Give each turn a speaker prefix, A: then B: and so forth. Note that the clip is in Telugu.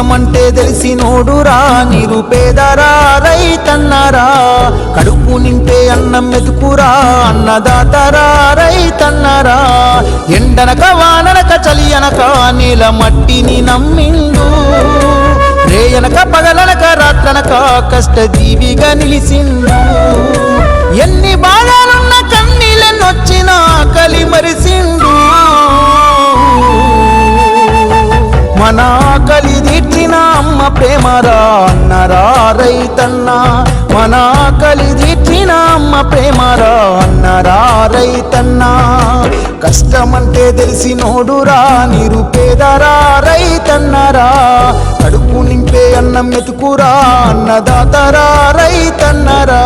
A: కష్టమంటే తెలిసినోడురా నిరుపేదరా రైతన్నరా కడుపు నింపే అన్నం మెతుకురా అన్నదాతరా రైతన్నరా ఎండనక వాననక చలి అనక నేల మట్టిని నమ్మిండు రేయనక పగలనక రాత్రనక కష్టజీవిగా నిలిసిండు ఎన్ని బాధలున్న కన్నీళ్ళెన్నొచ్చినా కలి మరిసిండు మన ఆకలి తీర్చిన అమ్మ ప్రేమరా అన్నరా రైతన్నా మన ఆకలి తీర్చిన అమ్మ ప్రేమరా అన్నరా రైతన్నా కష్టమంటే తెలిసినోడురా నిరుపేదరా రైతన్నరా కడుపు నింపే అన్నం మెతుకురా అన్నదాతరా రైతన్నరా